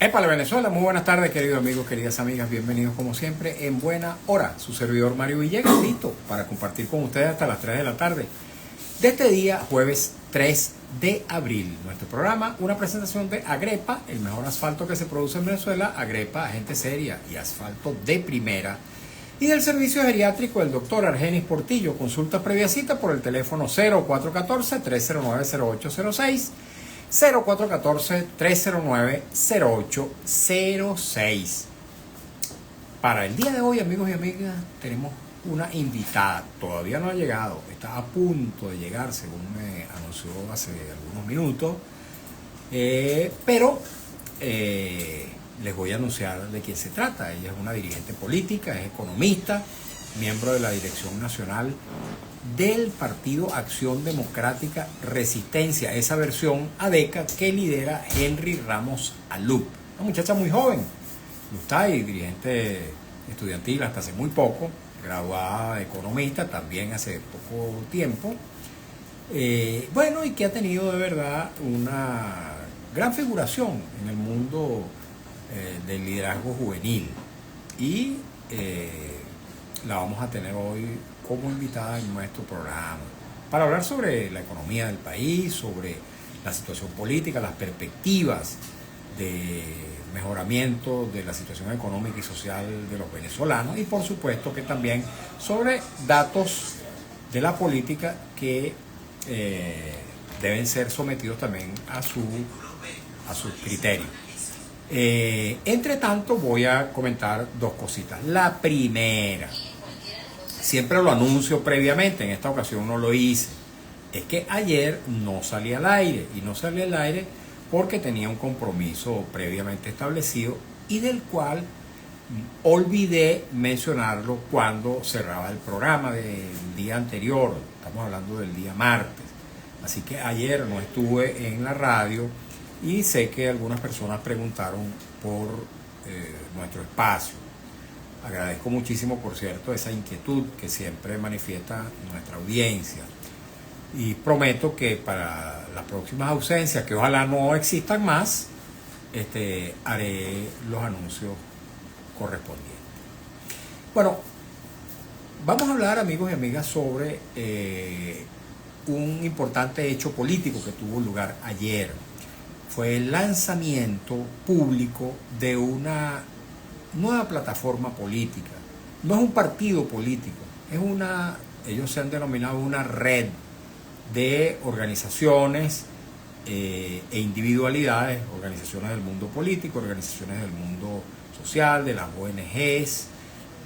Épale Venezuela, muy buenas tardes queridos amigos, queridas amigas, bienvenidos como siempre en Buena Hora, su servidor Mario Villegas, listo para compartir con ustedes hasta las 3 de la tarde de este día, jueves 3 de abril. Nuestro programa, una presentación de Agrepa, el mejor asfalto que se produce en Venezuela, Agrepa, gente seria y asfalto de primera, y del servicio geriátrico el doctor Argenis Portillo. Consulta previa cita por el teléfono 0414-309-0806, 0414-309-0806. Para el día de hoy, amigos y amigas, tenemos una invitada. Todavía no ha llegado, está a punto de llegar, según me anunció hace algunos minutos. Pero les voy a anunciar de quién se trata. Ella es una dirigente política, es economista, miembro de la Dirección Nacional del Partido Acción Democrática Resistencia, esa versión ADECA que lidera Henry Ramos Alup. Una muchacha muy joven, está y dirigente estudiantil hasta hace muy poco, graduada de economista también hace poco tiempo. Bueno, y que ha tenido de verdad una gran figuración en el mundo del liderazgo juvenil. Y la vamos a tener hoy como invitada en nuestro programa para hablar sobre la economía del país, sobre la situación política, las perspectivas de mejoramiento de la situación económica y social de los venezolanos, y por supuesto que también sobre datos de la política que deben ser sometidos también a sus criterios. Entre tanto, voy a comentar dos cositas. La primera, siempre lo anuncio previamente, en esta ocasión no lo hice, es que ayer no salí al aire, y no salí al aire porque tenía un compromiso previamente establecido y del cual olvidé mencionarlo cuando cerraba el programa del día anterior. Estamos hablando del día martes, así que ayer no estuve en la radio y sé que algunas personas preguntaron por nuestro espacio. Agradezco muchísimo, por cierto, esa inquietud que siempre manifiesta nuestra audiencia. Y prometo que para las próximas ausencias, que ojalá no existan más, haré los anuncios correspondientes. Bueno, vamos a hablar, amigos y amigas, sobre un importante hecho político que tuvo lugar ayer. Fue el lanzamiento público de una nueva plataforma política. No es un partido político, ellos se han denominado una red de organizaciones e individualidades, organizaciones del mundo político, organizaciones del mundo social, de las ONGs,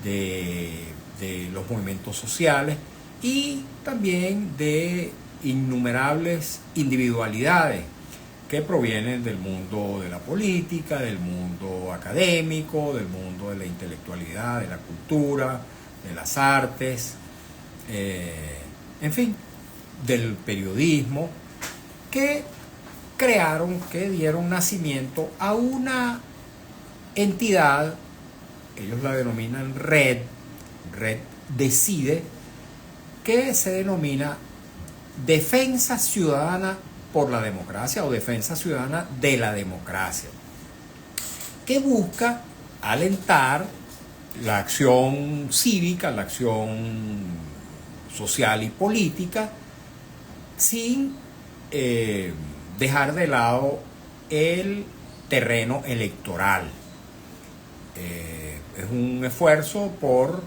de los movimientos sociales y también de innumerables individualidades que provienen del mundo de la política, del mundo académico, del mundo de la intelectualidad, de la cultura, de las artes, en fin, del periodismo, que dieron nacimiento a una entidad, ellos la denominan Red Decide, que se denomina Defensa Ciudadana por la Democracia o Defensa Ciudadana de la Democracia, que busca alentar la acción cívica, la acción social y política, sin dejar de lado el terreno electoral. Es un esfuerzo por,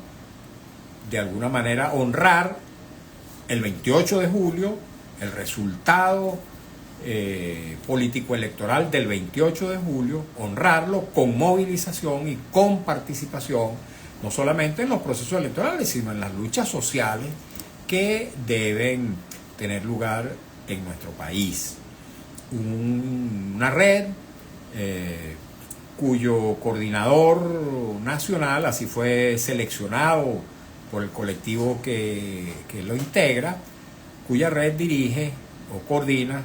de alguna manera, honrar el 28 de julio, el resultado político-electoral del 28 de julio, honrarlo con movilización y con participación, no solamente en los procesos electorales, sino en las luchas sociales que deben tener lugar en nuestro país. Una red cuyo coordinador nacional, así fue seleccionado por el colectivo que lo integra, cuya red dirige o coordina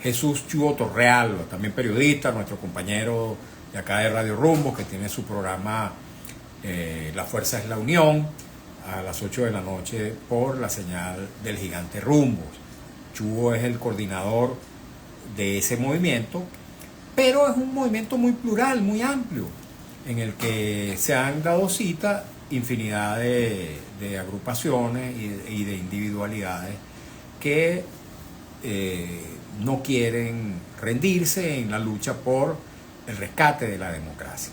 Jesús Chuo Torreal, también periodista, nuestro compañero de acá de Radio Rumbo, que tiene su programa La Fuerza es la Unión, a las 8 de la noche por la señal del Gigante Rumbos. Chuo es el coordinador de ese movimiento pero es un movimiento muy plural, muy amplio, en el que se han dado cita infinidad de agrupaciones y de individualidades que no quieren rendirse en la lucha por el rescate de la democracia,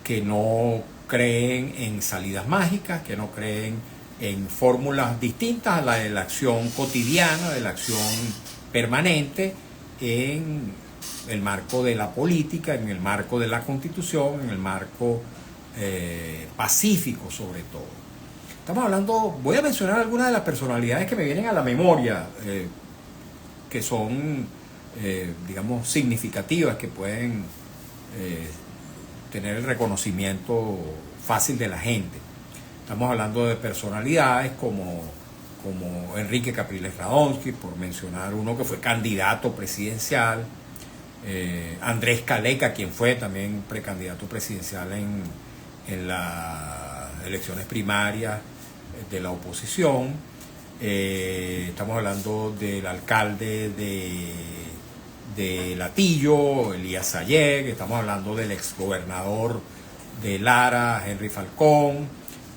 que no creen en salidas mágicas, que no creen en fórmulas distintas a la de la acción cotidiana, de la acción permanente en el marco de la política, en el marco de la Constitución, en el marco pacífico sobre todo. Estamos hablando, voy a mencionar algunas de las personalidades que me vienen a la memoria, que son, digamos, significativas, que pueden tener el reconocimiento fácil de la gente. Estamos hablando de personalidades como Enrique Capriles Radonsky, por mencionar uno que fue candidato presidencial, Andrés Caleca, quien fue también precandidato presidencial en las elecciones primarias de la oposición. Estamos hablando del alcalde de Latillo, Elías Sayeg. Estamos hablando del exgobernador de Lara, Henry Falcón.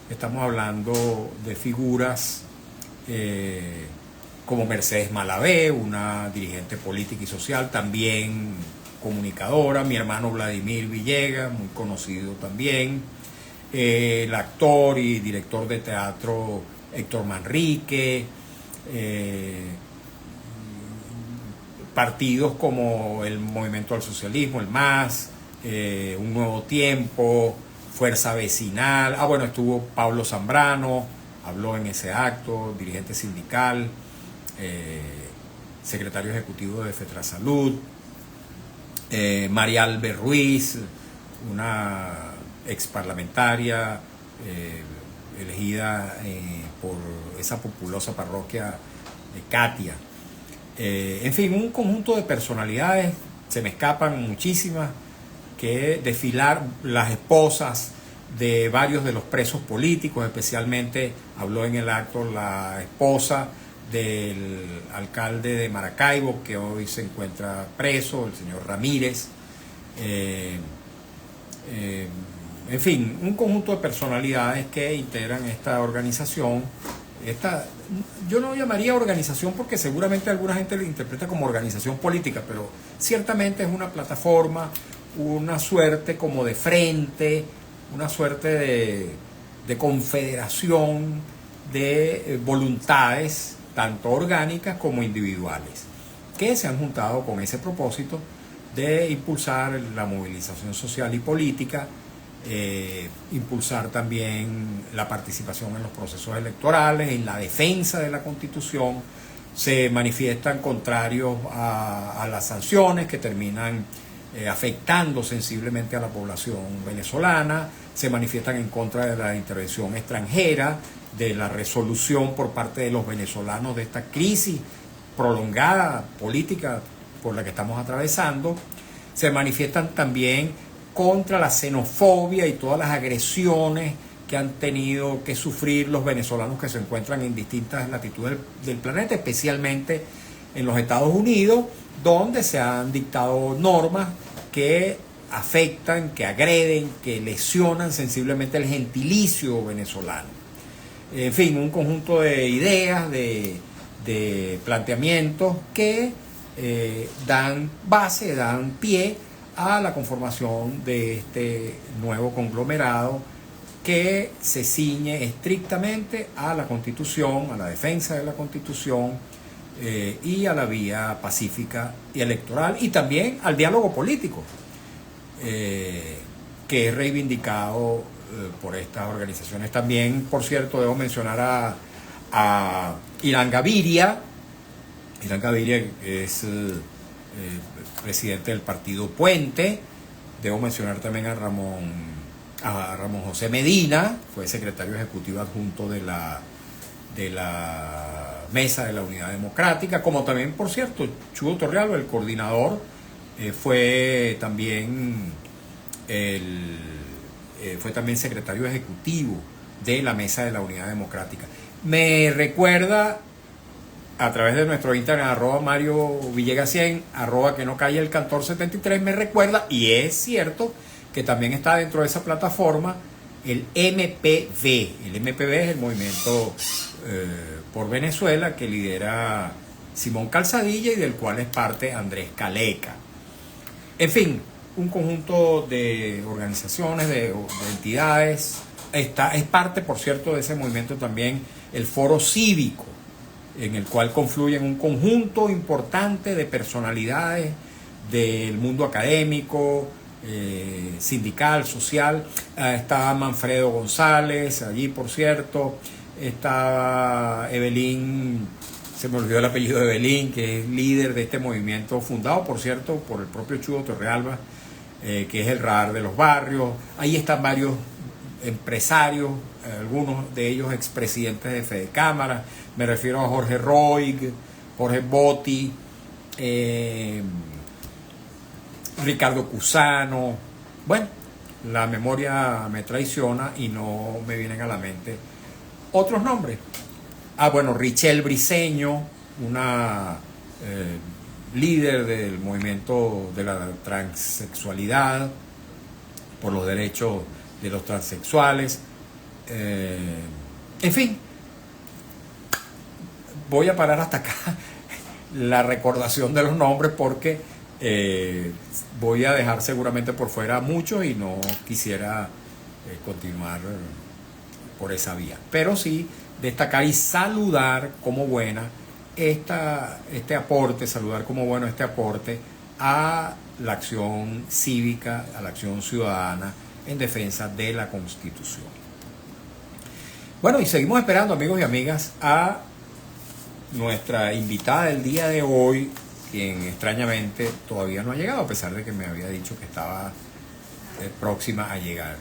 Estamos hablando de figuras como Mercedes Malavé, una dirigente política y social, también comunicadora, mi hermano Vladimir Villegas, muy conocido también, el actor y director de teatro Héctor Manrique, partidos como el Movimiento al Socialismo, el MAS, Un Nuevo Tiempo, Fuerza Vecinal, bueno, estuvo Pablo Zambrano, habló en ese acto, dirigente sindical, secretario ejecutivo de FETRASalud, María Albe Ruiz, una ex parlamentaria elegida por esa populosa parroquia de Catia. En fin, un conjunto de personalidades, se me escapan muchísimas, que desfilar las esposas de varios de los presos políticos, especialmente habló en el acto la esposa del alcalde de Maracaibo, que hoy se encuentra preso, el señor Ramírez. En fin, un conjunto de personalidades que integran esta organización. Yo no llamaría organización porque seguramente alguna gente la interpreta como organización política, pero ciertamente es una plataforma, una suerte como de frente, una suerte de confederación de voluntades, tanto orgánicas como individuales, que se han juntado con ese propósito de impulsar la movilización social y política, impulsar también la participación en los procesos electorales, en la defensa de la Constitución. Se manifiestan contrarios a las sanciones que terminan afectando sensiblemente a la población venezolana, se manifiestan en contra de la intervención extranjera, de la resolución por parte de los venezolanos de esta crisis prolongada política por la que estamos atravesando. Se manifiestan también contra la xenofobia y todas las agresiones que han tenido que sufrir los venezolanos que se encuentran en distintas latitudes del planeta, especialmente en los Estados Unidos, donde se han dictado normas que afectan, que agreden, que lesionan sensiblemente el gentilicio venezolano. En fin, un conjunto de ideas, de planteamientos que dan base, dan pie a la conformación de este nuevo conglomerado que se ciñe estrictamente a la Constitución, a la defensa de la Constitución y a la vía pacífica y electoral, y también al diálogo político, que es reivindicado por estas organizaciones. También, por cierto, debo mencionar a Irán Gaviria. Irán Gaviria es presidente del partido Puente. Debo mencionar también a Ramón José Medina, fue secretario ejecutivo adjunto de la Mesa de la Unidad Democrática, como también, por cierto, Chugo Torrealba, el coordinador, fue también secretario ejecutivo de la Mesa de la Unidad Democrática. Me recuerda a través de nuestro Instagram, Mario Villegas 100, que no calle el cantor 73, me recuerda, y es cierto que también está dentro de esa plataforma el MPV. El MPV es el movimiento por Venezuela que lidera Simón Calzadilla y del cual es parte Andrés Caleca. En fin, un conjunto de organizaciones, de entidades. Es parte, por cierto, de ese movimiento también el Foro Cívico, en el cual confluyen un conjunto importante de personalidades del mundo académico, sindical, social. Está Manfredo González, allí por cierto, está Evelyn, se me olvidó el apellido de Evelyn, que es líder de este movimiento, fundado por cierto por el propio Chugo Torrealba, que es el radar de los barrios. Ahí están varios empresarios, algunos de ellos expresidentes de Fedecámara. Me refiero a Jorge Roig, Jorge Botti, Ricardo Cusano. Bueno, la memoria me traiciona y no me vienen a la mente otros nombres. Bueno, Richelle Briceño, una líder del movimiento de la transexualidad, por los derechos de los transexuales. En fin, voy a parar hasta acá la recordación de los nombres porque voy a dejar seguramente por fuera muchos y no quisiera continuar por esa vía. Pero sí destacar y saludar como buena este aporte a la acción cívica, a la acción ciudadana en defensa de la Constitución. Bueno, y seguimos esperando, amigos y amigas, a nuestra invitada del día de hoy, quien extrañamente todavía no ha llegado, a pesar de que me había dicho que estaba próxima a llegar.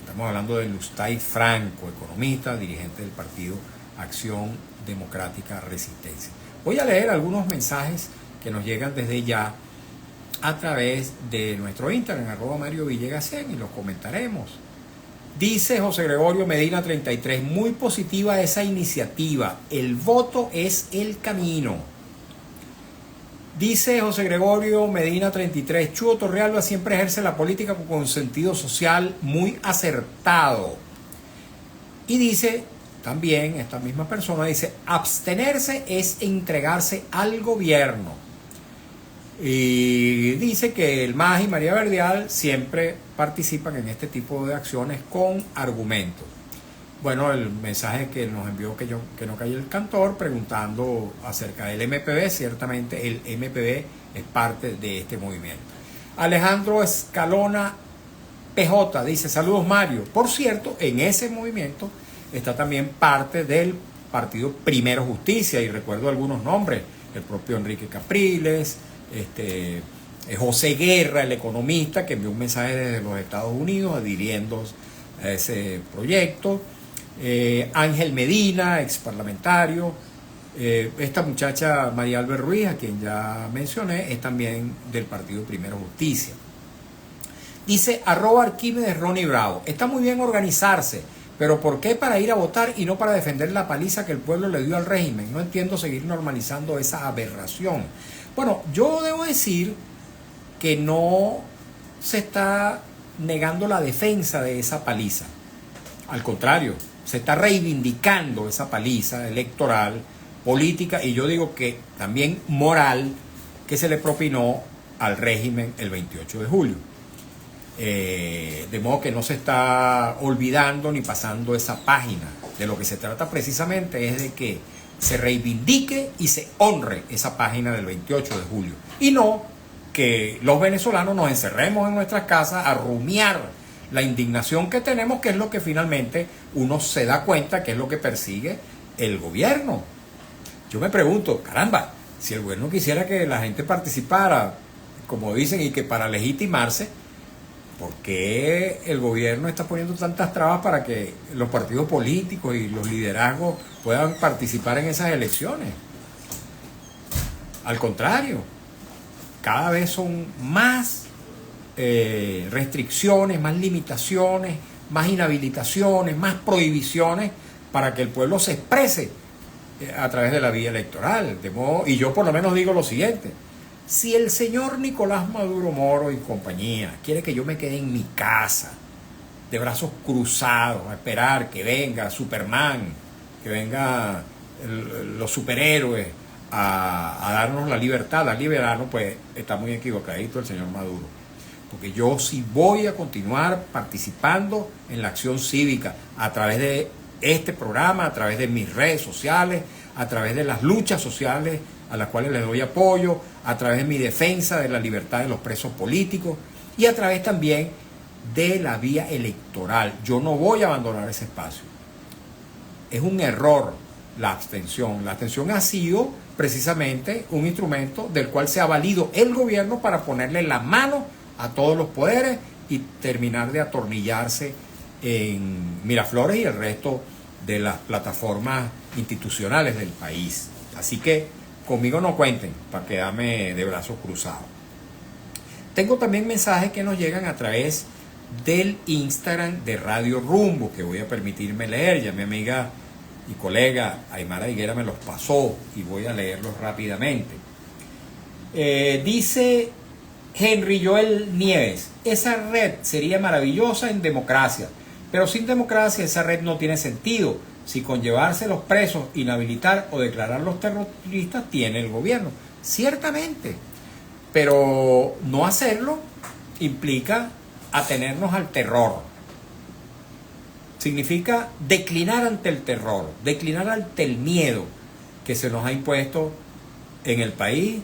Estamos hablando de Lustay Franco, economista, dirigente del partido Acción Democrática Resistencia. Voy a leer algunos mensajes que nos llegan desde ya a través de nuestro Instagram, @Mario Villegas 100, y los comentaremos. Dice José Gregorio Medina 33, muy positiva esa iniciativa, el voto es el camino. Dice José Gregorio Medina 33, Chugo Torrealba siempre ejerce la política con sentido social muy acertado. Y dice también, esta misma persona dice, abstenerse es entregarse al gobierno. Y dice que el MAS y María Verdial siempre participan en este tipo de acciones con argumentos. Bueno, el mensaje que nos envió que no calle el cantor preguntando acerca del MPV, ciertamente el MPV es parte de este movimiento. Alejandro Escalona PJ dice, saludos Mario. Por cierto, en ese movimiento está también parte del partido Primero Justicia, y recuerdo algunos nombres, el propio Enrique Capriles, José Guerra, el economista, que envió un mensaje desde los Estados Unidos adhiriendo a ese proyecto. Ángel Medina, ex parlamentario. Esta muchacha María Albert Ruiz, a quien ya mencioné, es también del partido Primero Justicia. Dice @Arquímedes Ronnie Bravo, está muy bien organizarse, pero ¿por qué para ir a votar y no para defender la paliza que el pueblo le dio al régimen? No entiendo seguir normalizando esa aberración. Bueno, yo debo decir que no se está negando la defensa de esa paliza. Al contrario, se está reivindicando esa paliza electoral, política y yo digo que también moral que se le propinó al régimen el 28 de julio. De modo que no se está olvidando ni pasando esa página. De lo que se trata precisamente es de que se reivindique y se honre esa página del 28 de julio. Y no que los venezolanos nos encerremos en nuestras casas a rumiar la indignación que tenemos, que es lo que finalmente uno se da cuenta que es lo que persigue el gobierno. Yo me pregunto, caramba, si el gobierno quisiera que la gente participara, como dicen, y que para legitimarse, ¿por qué el gobierno está poniendo tantas trabas para que los partidos políticos y los liderazgos puedan participar en esas elecciones? Al contrario, cada vez son más restricciones, más limitaciones, más inhabilitaciones, más prohibiciones para que el pueblo se exprese a través de la vía electoral. Y yo por lo menos digo lo siguiente: si el señor Nicolás Maduro Moro y compañía quiere que yo me quede en mi casa, de brazos cruzados, a esperar que venga Superman, que venga los superhéroes a darnos la libertad, a liberarnos, pues está muy equivocadito el señor Maduro. Porque yo sí voy a continuar participando en la acción cívica a través de este programa, a través de mis redes sociales, a través de las luchas sociales a las cuales les doy apoyo, a través de mi defensa de la libertad de los presos políticos y a través también de la vía electoral. Yo no voy a abandonar ese espacio. Es un error la abstención. La abstención ha sido precisamente un instrumento del cual se ha valido el gobierno para ponerle la mano a todos los poderes y terminar de atornillarse en Miraflores y el resto de las plataformas institucionales del país. Así que conmigo no cuenten para quedarme de brazos cruzados. Tengo también mensajes que nos llegan a través del Instagram de Radio Rumbo, que voy a permitirme leer. Ya mi amiga y colega Aymara Higuera me los pasó y voy a leerlos rápidamente. Dice Henry Joel Nieves: esa red sería maravillosa en democracia, pero sin democracia esa red no tiene sentido. Si con llevarse los presos, inhabilitar o declararlos terroristas tiene el gobierno. Ciertamente, pero no hacerlo implica atenernos al terror. Significa declinar ante el terror, declinar ante el miedo que se nos ha impuesto en el país,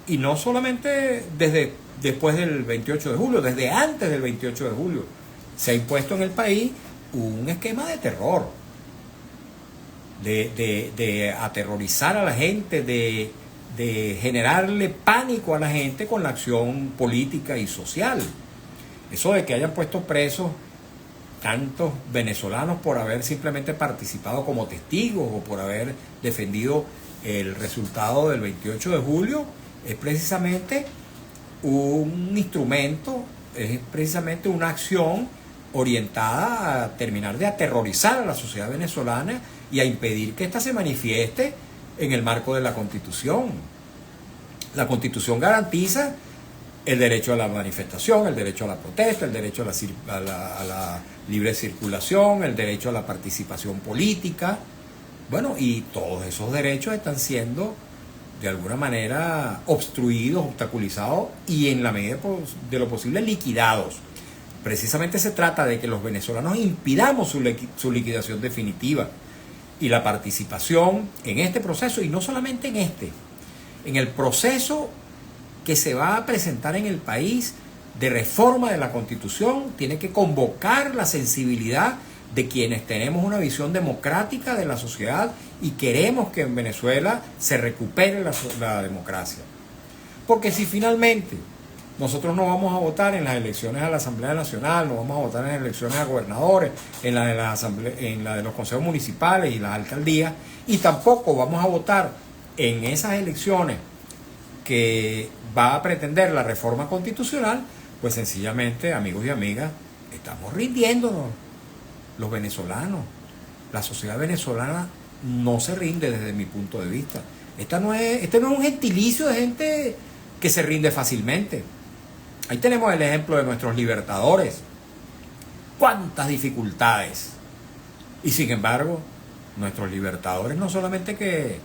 y no solamente desde después del 28 de julio, desde antes del 28 de julio se ha impuesto en el país un esquema de terror, de aterrorizar a la gente, de generarle pánico a la gente con la acción política y social. Eso de que hayan puesto presos tantos venezolanos por haber simplemente participado como testigos o por haber defendido el resultado del 28 de julio es precisamente un instrumento, es precisamente una acción orientada a terminar de aterrorizar a la sociedad venezolana y a impedir que ésta se manifieste en el marco de la Constitución. La Constitución garantiza el derecho a la manifestación, el derecho a la protesta, el derecho a la libre circulación, el derecho a la participación política. Bueno, y todos esos derechos están siendo de alguna manera obstruidos, obstaculizados y en la medida de lo posible liquidados. Precisamente se trata de que los venezolanos impidamos su liquidación definitiva y la participación en este proceso, y no solamente en el proceso que se va a presentar en el país de reforma de la Constitución. Tiene que convocar la sensibilidad de quienes tenemos una visión democrática de la sociedad y queremos que en Venezuela se recupere la democracia. Porque si finalmente nosotros no vamos a votar en las elecciones a la Asamblea Nacional, no vamos a votar en las elecciones a gobernadores, en la de los consejos municipales y las alcaldías, y tampoco vamos a votar en esas elecciones que va a pretender la reforma constitucional, pues sencillamente, amigos y amigas, estamos rindiéndonos los venezolanos. La sociedad venezolana no se rinde desde mi punto de vista. Este no es un gentilicio de gente que se rinde fácilmente. Ahí tenemos el ejemplo de nuestros libertadores. Cuántas dificultades. Y sin embargo, nuestros libertadores no solamente que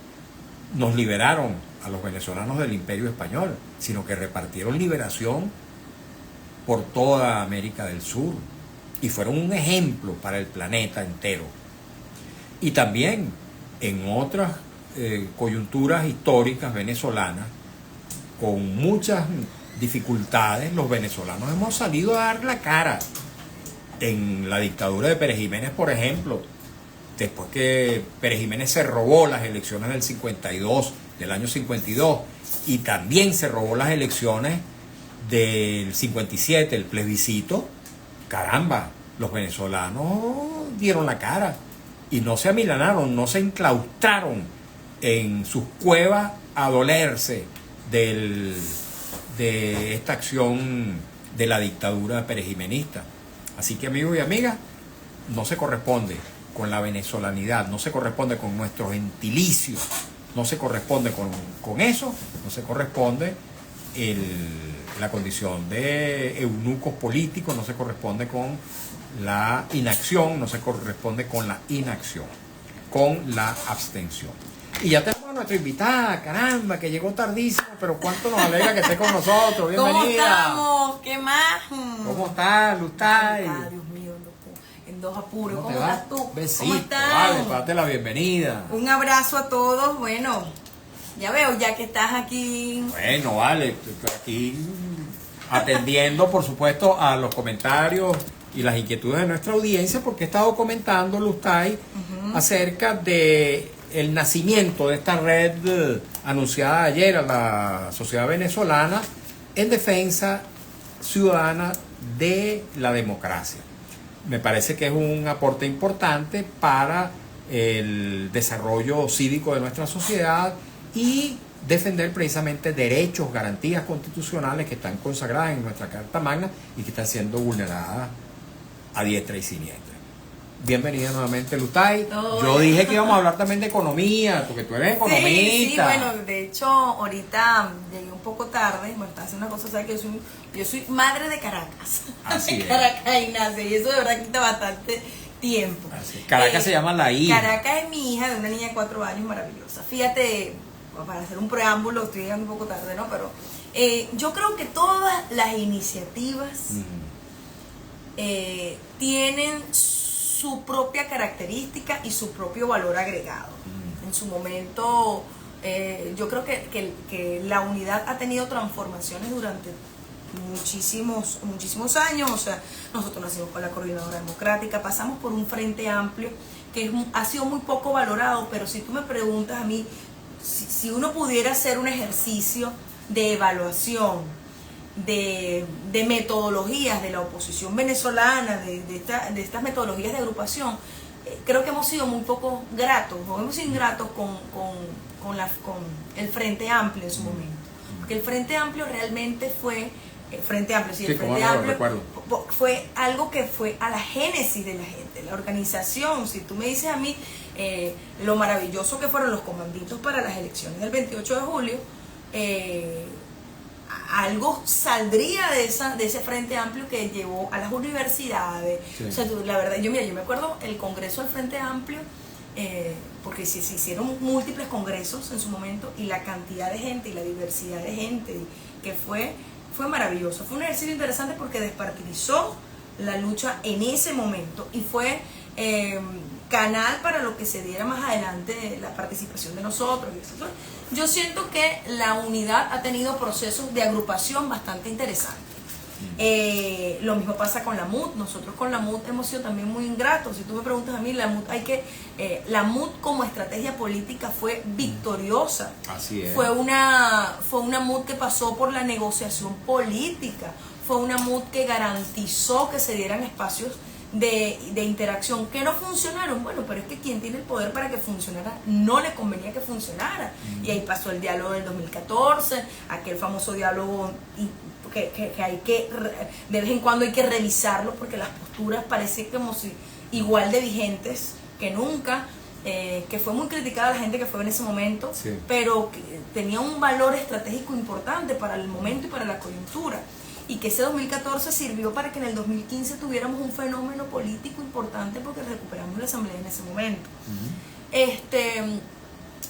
nos liberaron a los venezolanos del Imperio Español, sino que repartieron liberación por toda América del Sur y fueron un ejemplo para el planeta entero. Y también en otras coyunturas históricas venezolanas, con muchas dificultades, los venezolanos hemos salido a dar la cara. En la dictadura de Pérez Jiménez, por ejemplo, después que Pérez Jiménez se robó las elecciones del año 52, y también se robó las elecciones del 57, el plebiscito, caramba, los venezolanos dieron la cara y no se amilanaron, no se enclaustraron en sus cuevas a dolerse de esta acción de la dictadura perejimenista. Así que, amigos y amigas, no se corresponde con la venezolanidad, no se corresponde con nuestro gentilicio, no se corresponde con eso, no se corresponde la condición de eunucos políticos, no se corresponde con la inacción, no se corresponde con la inacción, con la abstención. Y ya tenemos a nuestra invitada, caramba, que llegó tardísimo, pero cuánto nos alegra que esté con nosotros. Bienvenida. ¿Cómo estamos? ¿Qué más? ¿Cómo estás, Lustay? Dios mío, en dos apuros. ¿Cómo estás tú? Besito, ¿Cómo estás? vale, date la bienvenida. Un abrazo a todos. Bueno, ya veo, ya que estás aquí. Bueno, vale, estoy aquí atendiendo, por supuesto, a los comentarios y las inquietudes de nuestra audiencia, porque he estado comentando, Lustay, acerca de el nacimiento de esta red anunciada ayer a la sociedad venezolana en defensa ciudadana de la democracia. Me parece que es un aporte importante para el desarrollo cívico de nuestra sociedad y defender precisamente derechos, garantías constitucionales que están consagradas en nuestra Carta Magna y que están siendo vulneradas a diestra y siniestra. Bienvenida nuevamente, Lustay. Yo dije que íbamos a hablar también de economía, porque tú eres economista. Sí, bueno, de hecho, ahorita llegué un poco tarde, bueno, está haciendo una cosa, ¿sabes? Que yo soy madre de Caracas. Así de es. Caracas y nace, y eso de verdad quita bastante tiempo. Así. Caracas se llama la hija. Caracas es mi hija, de una niña de 4 años, maravillosa. Fíjate, para hacer un preámbulo, estoy llegando un poco tarde, ¿no? Pero yo creo que todas las iniciativas tienen su propia característica y su propio valor agregado. En su momento, yo creo que la unidad ha tenido transformaciones durante muchísimos años. O sea, nosotros nacimos con la Coordinadora Democrática, pasamos por un Frente Amplio que ha sido muy poco valorado, pero si tú me preguntas a mí, si uno pudiera hacer un ejercicio de evaluación de metodologías de la oposición venezolana, de estas metodologías de agrupación, creo que hemos sido muy poco gratos, o hemos sido ingratos con el Frente Amplio en su momento. Porque el Frente Amplio realmente fue, el Frente Amplio fue algo que fue a la génesis de la gente, la organización. Si tú me dices a mí lo maravilloso que fueron los comanditos para las elecciones del 28 de julio, algo saldría de ese Frente Amplio que llevó a las universidades. Sí. O sea, la verdad, yo me acuerdo el Congreso del Frente Amplio, porque se hicieron múltiples congresos en su momento, y la cantidad de gente y la diversidad de gente que fue maravilloso. Fue un ejercicio interesante porque despartidizó la lucha en ese momento y fue canal para lo que se diera más adelante, la participación de nosotros. Yo siento que la unidad ha tenido procesos de agrupación bastante interesantes. Lo mismo pasa con la MUT. Nosotros con la MUT hemos sido también muy ingratos. Si tú me preguntas a mí, la MUT como estrategia política fue victoriosa. Así es. Fue una MUT que pasó por la negociación política. Fue una MUT que garantizó que se dieran espacios de interacción que no funcionaron. Bueno, pero es que quien tiene el poder para que funcionara no le convenía que funcionara. Y ahí pasó el diálogo del 2014, aquel famoso diálogo que hay que, de vez en cuando hay que revisarlo, porque las posturas parecen como si igual de vigentes que nunca, que fue muy criticada la gente que fue en ese momento, sí, pero que tenía un valor estratégico importante para el momento y para la coyuntura. Y que ese 2014 sirvió para que en el 2015 tuviéramos un fenómeno político importante, porque recuperamos la asamblea en ese momento.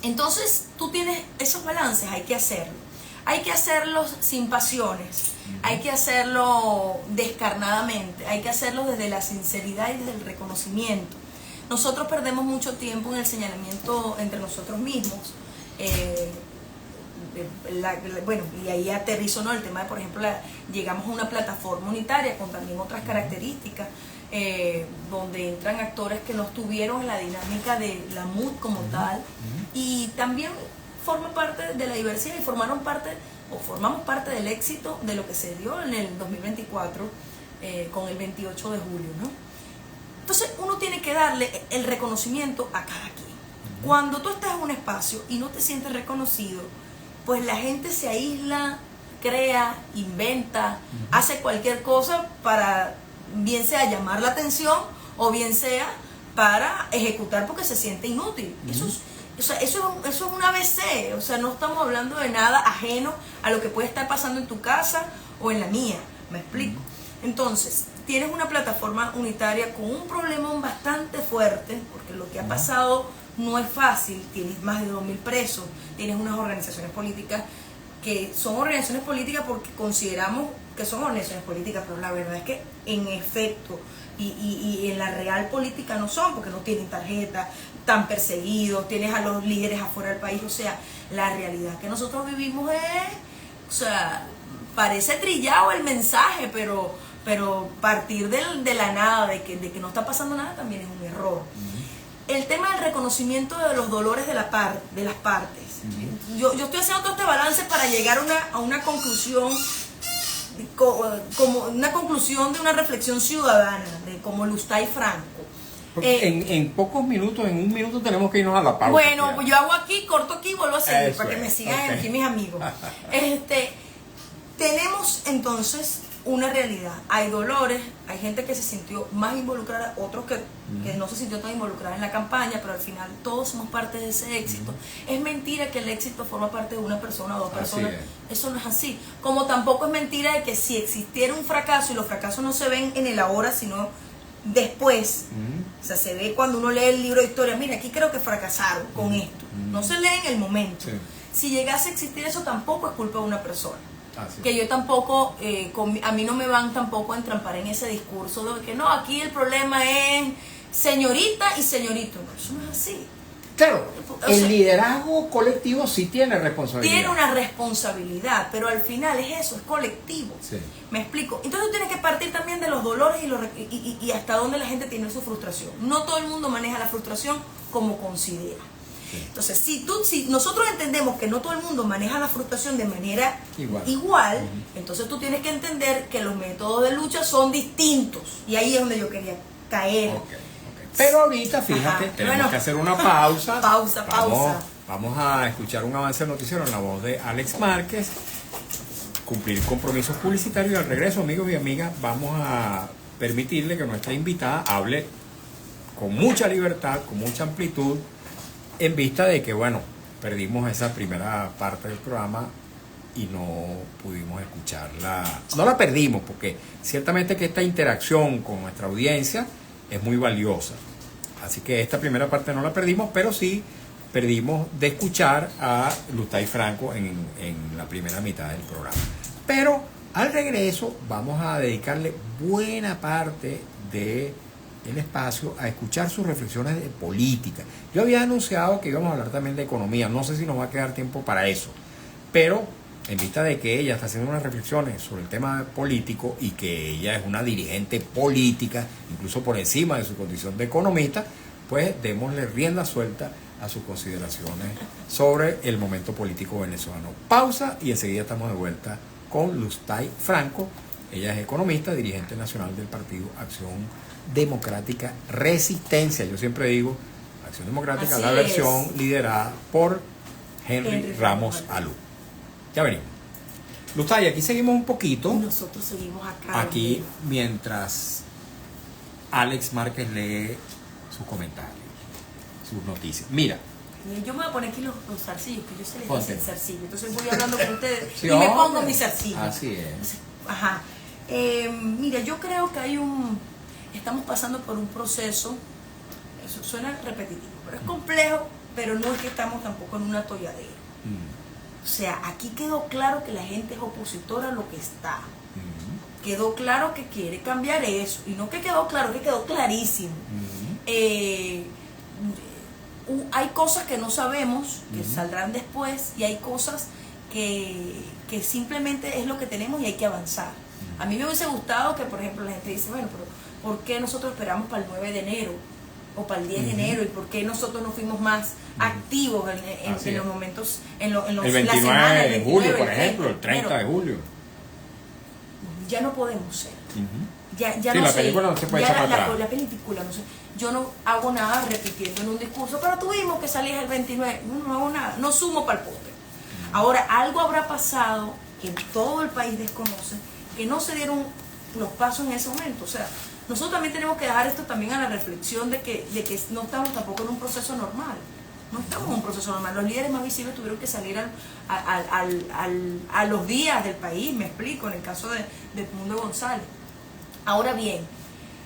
Entonces tú tienes esos balances, hay que hacerlo. Hay que hacerlo sin pasiones, hay que hacerlo descarnadamente, hay que hacerlo desde la sinceridad y desde el reconocimiento. Nosotros perdemos mucho tiempo en el señalamiento entre nosotros mismos. Bueno, y ahí aterrizo, ¿no? El tema de, por ejemplo, llegamos a una plataforma unitaria con también otras características, donde entran actores que no estuvieron en la dinámica de la MUT como tal, y también forman parte de la diversidad y formamos parte del éxito de lo que se dio en el 2024 con el 28 de julio, ¿no? Entonces uno tiene que darle el reconocimiento a cada quien. Cuando tú estás en un espacio y no te sientes reconocido, pues la gente se aísla, crea, inventa, hace cualquier cosa para, bien sea llamar la atención o bien sea para ejecutar porque se siente inútil. Eso es un ABC, o sea, no estamos hablando de nada ajeno a lo que puede estar pasando en tu casa o en la mía, ¿me explico? Entonces, tienes una plataforma unitaria con un problema bastante fuerte, porque lo que ha pasado no es fácil, tienes más de 2.000 presos, tienes unas organizaciones políticas que son organizaciones políticas porque consideramos que son organizaciones políticas, pero la verdad es que en efecto y en la real política no son, porque no tienen tarjeta, están perseguidos, tienes a los líderes afuera del país, o sea, la realidad que nosotros vivimos es, o sea, parece trillado el mensaje, pero partir de la nada, de que no está pasando nada, también es un error. El tema del reconocimiento de los dolores de las partes. Yo estoy haciendo todo este balance para llegar a una conclusión, como una conclusión de una reflexión ciudadana, de como Lustay Franco. En pocos minutos, en un minuto tenemos que irnos a la pausa. Bueno, pues yo hago aquí, corto aquí y vuelvo a seguir para que me sigan aquí mis amigos. Tenemos entonces una realidad. Hay dolores, hay gente que se sintió más involucrada, otros que no se sintió tan involucrada en la campaña, pero al final todos somos parte de ese éxito. Es mentira que el éxito forma parte de una persona o dos personas. Eso no es así. Como tampoco es mentira de que si existiera un fracaso, y los fracasos no se ven en el ahora, sino después, o sea, se ve cuando uno lee el libro de historia, mira, aquí creo que fracasaron con esto. No se lee en el momento. Si llegase a existir eso, tampoco es culpa de una persona. Que yo tampoco, a mí no me van tampoco a entrampar en ese discurso de que no, aquí el problema es señorita y señorito. No, eso no es así. Claro, el liderazgo colectivo sí tiene responsabilidad. Tiene una responsabilidad, pero al final es eso, es colectivo. ¿Me explico? Entonces tienes que partir también de los dolores y hasta dónde la gente tiene su frustración. No todo el mundo maneja la frustración como considera. Entonces, si nosotros entendemos que no todo el mundo maneja la frustración de manera igual, entonces tú tienes que entender que los métodos de lucha son distintos. Y ahí es donde yo quería caer. Pero ahorita, fíjate, tenemos que hacer una pausa. Pausa. Vamos a escuchar un avance del noticiero en la voz de Alex Márquez, cumplir compromisos publicitarios y al regreso, amigos y amigas, vamos a permitirle que nuestra invitada hable con mucha libertad, con mucha amplitud, en vista de que, bueno, perdimos esa primera parte del programa y no pudimos escucharla. No la perdimos porque ciertamente que esta interacción con nuestra audiencia es muy valiosa. Así que esta primera parte no la perdimos, pero sí perdimos de escuchar a Lustay Franco en la primera mitad del programa. Pero al regreso vamos a dedicarle buena parte de el espacio a escuchar sus reflexiones de política. Yo había anunciado que íbamos a hablar también de economía, no sé si nos va a quedar tiempo para eso, pero en vista de que ella está haciendo unas reflexiones sobre el tema político y que ella es una dirigente política, incluso por encima de su condición de economista, pues démosle rienda suelta a sus consideraciones sobre el momento político venezolano. Pausa y enseguida estamos de vuelta con Lustay Franco. Ella es economista, dirigente nacional del Partido Acción Democrática Resistencia. Yo siempre digo, Acción Democrática, así la versión liderada por Henry Ramos Alú. Ya venimos. Lustay, aquí seguimos un poquito. Nosotros seguimos acá. Aquí, mientras Alex Márquez lee sus comentarios, sus noticias. Mira. Yo me voy a poner aquí los zarcillos, que yo sé les dicen zarcillo. Entonces voy hablando con ustedes Sí, y me pongo mis zarcillos. Así es. Ajá. Mira, yo creo que estamos pasando por un proceso, eso suena repetitivo, pero es complejo, pero no es que estamos tampoco en un atolladero. O sea, aquí quedó claro que la gente es opositora a lo que está. Quedó claro que quiere cambiar eso. Y no que quedó claro, que quedó clarísimo. Hay cosas que no sabemos, que saldrán después, y hay cosas que simplemente es lo que tenemos y hay que avanzar. A mí me hubiese gustado que, por ejemplo, la gente dice, bueno, pero ¿por qué nosotros esperamos para el 9 de enero o para el 10 de enero? ¿Y por qué nosotros no fuimos más activos en los momentos, en los el 29 de julio, por ejemplo, el 30 de julio? Ya no podemos ser. Ya sí, no la sé. película no se puede echar para atrás. La película, no sé. Yo no hago nada repitiendo en un discurso, pero tuvimos que salir el 29. No hago nada, no sumo para el poste. Ahora, algo habrá pasado que todo el país desconoce, que no se dieron los pasos en ese momento. O sea, nosotros también tenemos que dejar esto también a la reflexión de que no estamos tampoco en un proceso normal. No estamos en un proceso normal. Los líderes más visibles tuvieron que salir a los días del país, me explico, en el caso de Edmundo González. Ahora bien,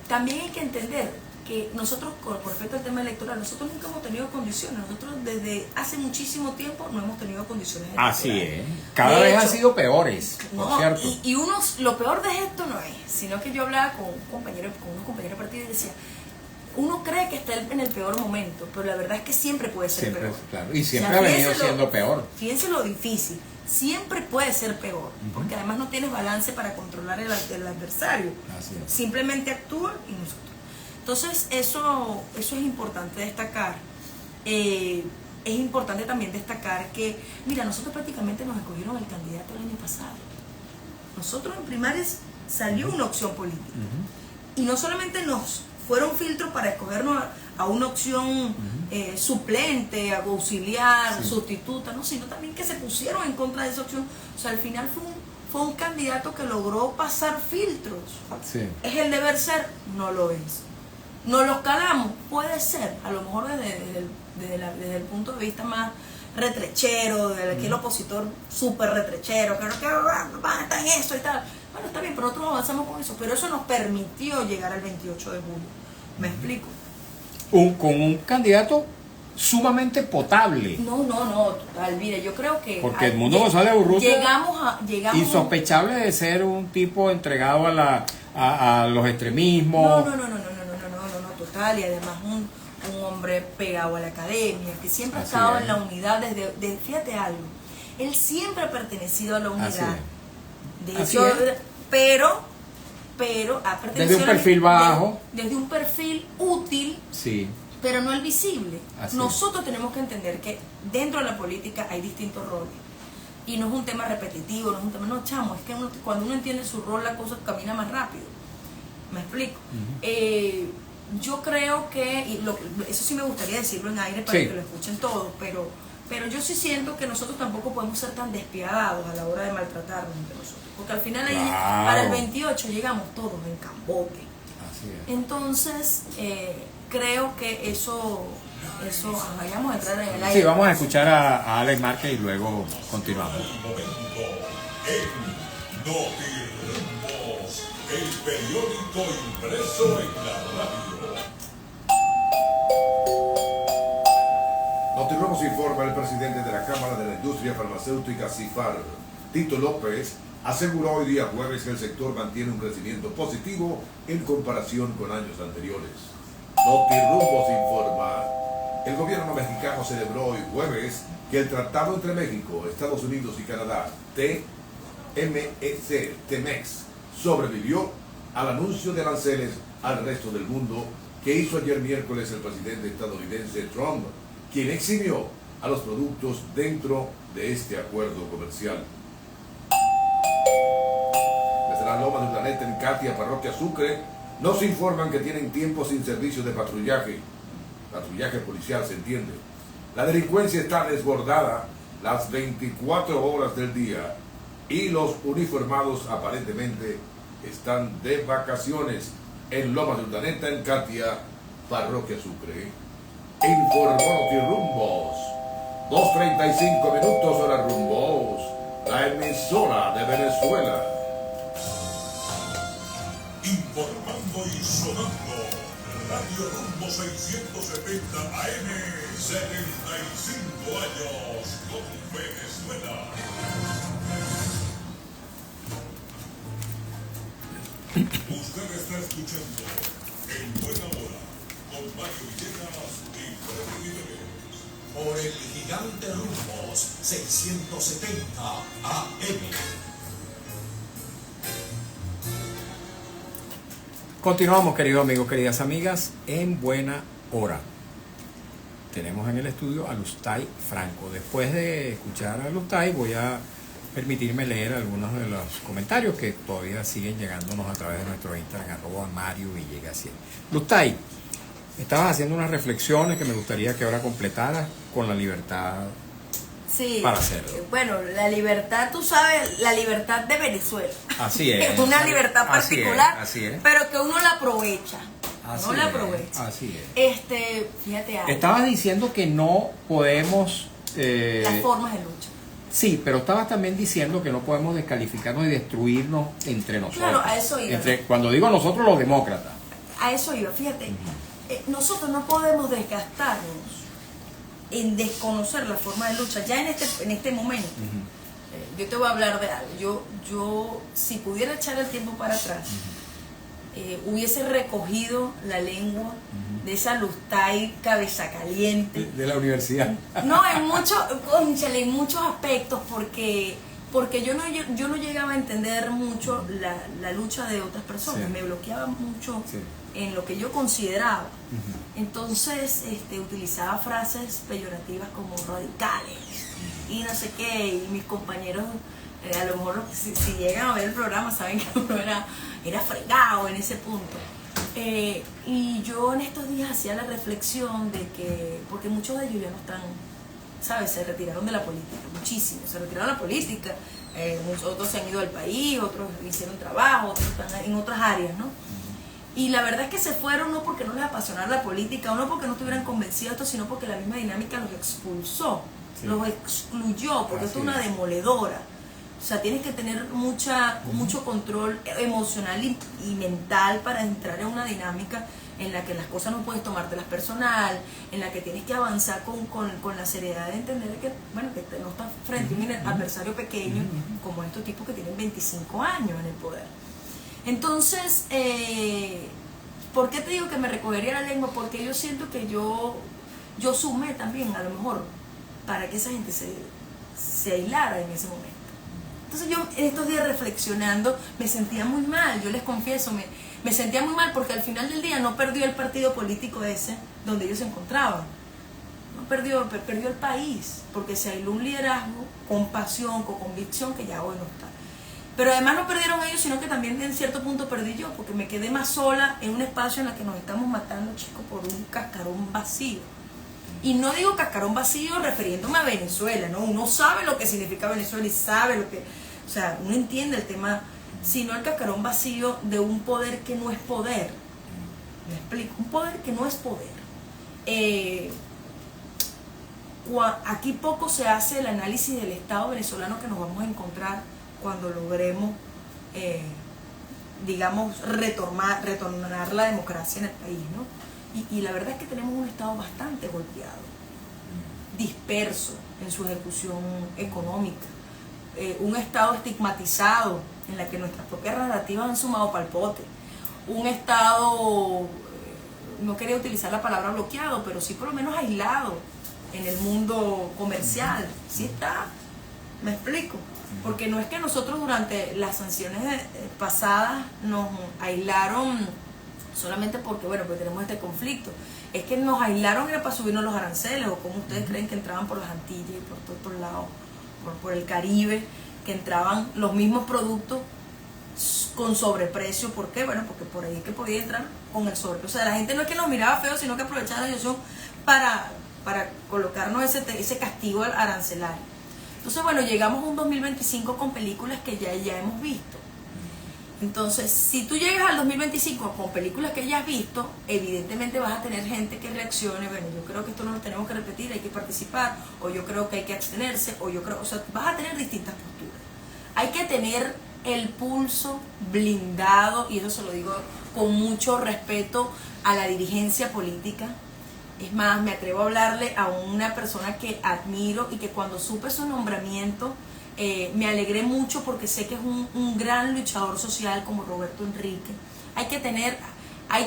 también hay que entender que nosotros, con respecto al tema electoral, nosotros nunca hemos tenido condiciones. Nosotros desde hace muchísimo tiempo no hemos tenido condiciones electorales. Así es. Cada vez han sido peores, por cierto. Y lo peor de esto no es, sino que yo hablaba con unos compañeros de partido y decía, uno cree que está en el peor momento, pero la verdad es que siempre puede ser peor. Claro. Y siempre ha venido siendo peor. Fíjense lo difícil. Siempre puede ser peor, porque además no tienes balance para controlar el adversario. Así es. Simplemente actúa y nosotros. Entonces, eso es importante destacar. Es importante también destacar que, mira, nosotros prácticamente nos escogieron el candidato el año pasado. Nosotros en primarias salió una opción política. Y no solamente nos fueron filtros para escogernos a una opción suplente, auxiliar, sustituta, no, sino también que se pusieron en contra de esa opción. O sea, al final fue un candidato que logró pasar filtros. Sí. ¿Es el deber ser? No lo es. ¿Nos los calamos? Puede ser, a lo mejor desde el punto de vista más retrechero, de aquel opositor súper retrechero, que van a estar en eso y tal. Bueno, está bien, pero nosotros avanzamos con eso, pero eso nos permitió llegar al 28 de julio. ¿Me explico? Con un candidato sumamente potable. No, total, mire, yo creo que... Porque Edmundo González Urrutia llegamos insospechable de ser un tipo entregado a los extremismos. No, total, y además un hombre pegado a la academia, que siempre ha estado en la unidad desde, fíjate algo, él siempre ha pertenecido a la unidad. De hecho, pero ha pertenecido desde un perfil bajo. Desde un perfil útil. Sí. Pero no el visible. Así Nosotros tenemos que entender que dentro de la política hay distintos roles. Y no es un tema repetitivo, no es un tema, no, chamo, es que cuando uno entiende su rol, la cosa camina más rápido. ¿Me explico? Yo creo que, eso sí me gustaría decirlo en aire para que lo escuchen todos, pero yo sí siento que nosotros tampoco podemos ser tan despiadados a la hora de maltratarnos entre nosotros. Porque al final ahí, para el 28 llegamos todos en cambote. Así es. Entonces, creo que eso vayamos a entrar en el aire. Sí, vamos a escuchar a Alex Márquez y luego continuamos. Notirrumbos, el periódico impreso en la radio. Notirrumbos informa el presidente de la Cámara de la Industria Farmacéutica CIFAR, Tito López, aseguró hoy día jueves que el sector mantiene un crecimiento positivo en comparación con años anteriores. Notirrumbos informa, el gobierno mexicano celebró hoy jueves que el tratado entre México, Estados Unidos y Canadá, TMEC, sobrevivió al anuncio de aranceles al resto del mundo que hizo ayer miércoles el presidente estadounidense Trump, quien eximió a los productos dentro de este acuerdo comercial. Desde las Lomas del Planeta en Katia, Parroquia Sucre, nos informan que tienen tiempo sin servicio de patrullaje policial, se entiende. La delincuencia está desbordada las 24 horas del día y los uniformados aparentemente están de vacaciones en Lomas del Planeta en Katia, Parroquia Sucre. Informó Notirrumbos, 2:35 minutos hora Rumbos, la emisora de Venezuela. Informando y sonando, Radio Rumbo 670 AM, 75 años con Venezuela. Usted está escuchando En Buena Hora con Mario Villegas y Freddy Díaz por el Gigante Rumbos 670 AM. Continuamos, queridos amigos, queridas amigas, en Buena Hora. Tenemos en el estudio a Lustay Franco. Después de escuchar a Lustay, voy a permitirme leer algunos de los comentarios que todavía siguen llegándonos a través de nuestro Instagram, @MarioVillegas100. Lustay, estabas haciendo unas reflexiones que me gustaría que ahora completaras con la libertad Sí, para hacerlo. Bueno, la libertad, tú sabes, la libertad de Venezuela. Así es. Es una libertad particular, así es. pero que uno la aprovecha. Así No la es, aprovecha. así es. Fíjate algo. Estabas diciendo que no podemos... Las formas de lucha. Sí, pero estabas también diciendo que no podemos descalificarnos y destruirnos entre nosotros. Claro, a eso iba. Cuando digo nosotros, los demócratas. A eso iba, fíjate. Nosotros no podemos desgastarnos en desconocer la forma de lucha. Ya en este momento, yo te voy a hablar de algo. Yo si pudiera echar el tiempo para atrás, hubiese recogido la lengua de esa Lustay cabeza caliente. De la universidad. No, en muchos aspectos, porque yo no llegaba a entender mucho la lucha de otras personas. Sí. Me bloqueaba mucho Sí. en lo que yo consideraba. Entonces utilizaba frases peyorativas como radicales y no sé qué, y mis compañeros a lo mejor si llegan a ver el programa saben que uno era fregado en ese punto. Y yo en estos días hacía la reflexión de que, porque muchos de ellos ya no están, ¿sabes? Se retiraron de la política, muchísimos, se retiraron de la política, otros se han ido al país, otros hicieron trabajo, otros están en otras áreas, ¿no? Y la verdad es que se fueron no porque no les apasionara la política, o no porque no estuvieran convencidos de esto, sino porque la misma dinámica los expulsó, los excluyó, porque esto es una demoledora. O sea, tienes que tener mucho control emocional y mental para entrar en una dinámica en la que las cosas no puedes tomártelas personal, en la que tienes que avanzar con la seriedad de entender que, bueno, que no estás frente a un adversario pequeño como estos tipos que tienen 25 años en el poder. Entonces, ¿por qué te digo que me recogería la lengua? Porque yo siento que yo sumé también, a lo mejor, para que esa gente se aislara en ese momento. Entonces yo estos días reflexionando me sentía muy mal, yo les confieso, me sentía muy mal porque al final del día no perdió el partido político ese donde ellos se encontraban. No perdió el país, porque se aisló un liderazgo con pasión, con convicción que ya hoy no está. Pero además no perdieron ellos, sino que también en cierto punto perdí yo, porque me quedé más sola en un espacio en el que nos estamos matando, chicos, por un cascarón vacío. Y no digo cascarón vacío refiriéndome a Venezuela, ¿no? Uno sabe lo que significa Venezuela y sabe lo que... O sea, uno entiende el tema, sino el cascarón vacío de un poder que no es poder. Me explico, un poder que no es poder. Aquí poco se hace el análisis del Estado venezolano que nos vamos a encontrar cuando logremos, digamos, retornar la democracia en el país, ¿no? Y la verdad es que tenemos un Estado bastante golpeado, disperso en su ejecución económica, un Estado estigmatizado en la que nuestras propias narrativas han sumado palpote, un Estado, no quería utilizar la palabra bloqueado, pero sí por lo menos aislado en el mundo comercial, sí está, me explico, porque no es que nosotros durante las sanciones pasadas nos aislaron solamente porque, bueno, pues tenemos este conflicto, es que nos aislaron era para subirnos los aranceles, o como ustedes creen que entraban por las Antillas y por todos estos lados, por el Caribe, que entraban los mismos productos con sobreprecio. ¿Por qué? Bueno, porque por ahí es que podía entrar con el sobreprecio. O sea, la gente no es que nos miraba feo, sino que aprovechaba la situación para colocarnos ese castigo arancelario. Entonces, bueno, llegamos a un 2025 con películas que ya hemos visto. Entonces, si tú llegas al 2025 con películas que ya has visto, evidentemente vas a tener gente que reaccione, bueno, yo creo que esto no lo tenemos que repetir, hay que participar, o yo creo que hay que abstenerse, o sea, vas a tener distintas posturas. Hay que tener el pulso blindado, y eso se lo digo con mucho respeto a la dirigencia política. Es más, me atrevo a hablarle a una persona que admiro y que cuando supe su nombramiento, me alegré mucho porque sé que es un gran luchador social como Roberto Enrique. Hay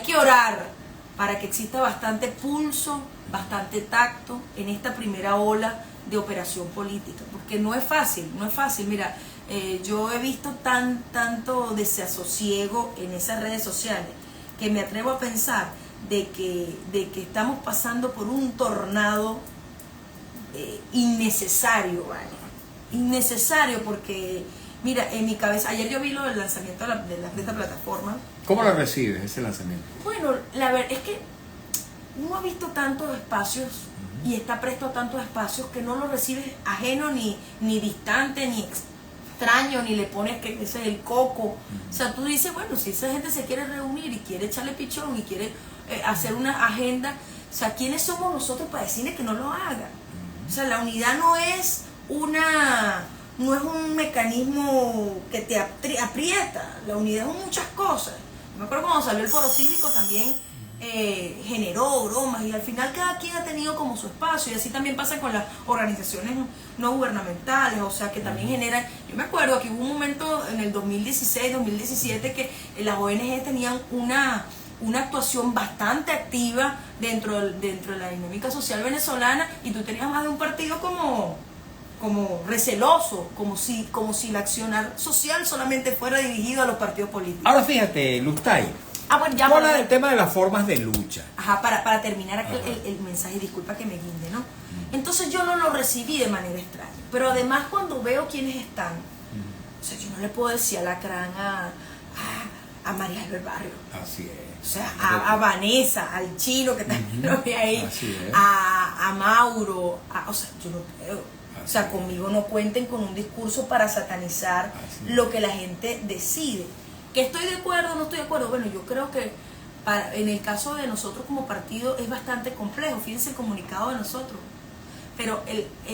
que orar para que exista bastante pulso, bastante tacto en esta primera ola de operación política, porque no es fácil. Mira, yo he visto tanto desasosiego en esas redes sociales que me atrevo a pensar de que estamos pasando por un tornado innecesario, ¿vale? Innecesario, porque mira, en mi cabeza, ayer yo vi lo del lanzamiento de esta plataforma. ¿Cómo lo recibes ese lanzamiento? Bueno, la verdad es que no he visto tantos espacios y está presto a tantos espacios que no lo recibes ajeno, ni distante, ni extraño, ni le pones que ese es el coco. O sea, tú dices, bueno, si esa gente se quiere reunir y quiere echarle pichón y quiere hacer una agenda, o sea, ¿quiénes somos nosotros para decirle que no lo haga? O sea, la unidad no es un mecanismo que te aprieta. La unidad es muchas cosas. Me acuerdo cuando salió el foro cívico también generó bromas, y al final cada quien ha tenido como su espacio, y así también pasa con las organizaciones no gubernamentales, o sea que también generan. Yo me acuerdo que hubo un momento en el 2016, 2017 que las ONG tenían una actuación bastante activa dentro de la dinámica social venezolana, y tú tenías más de un partido como receloso, como si el accionar social solamente fuera dirigido a los partidos políticos. Ahora fíjate, Lustay, Bueno, ya habla del tema de las formas de lucha. Ajá, para terminar aquí el mensaje, disculpa que me guinde, ¿no? Entonces yo no lo recibí de manera extraña, pero además cuando veo quiénes están, o sea, yo no le puedo decir a Lacrán a María del Barrio. Así es. O sea, a Vanessa, al chino que también lo ve ahí, a Mauro, o sea, yo no puedo. O sea, conmigo no cuenten con un discurso para satanizar lo que la gente decide. ¿Que estoy de acuerdo o no estoy de acuerdo? Bueno, yo creo que en el caso de nosotros como partido es bastante complejo. Fíjense el comunicado de nosotros. Pero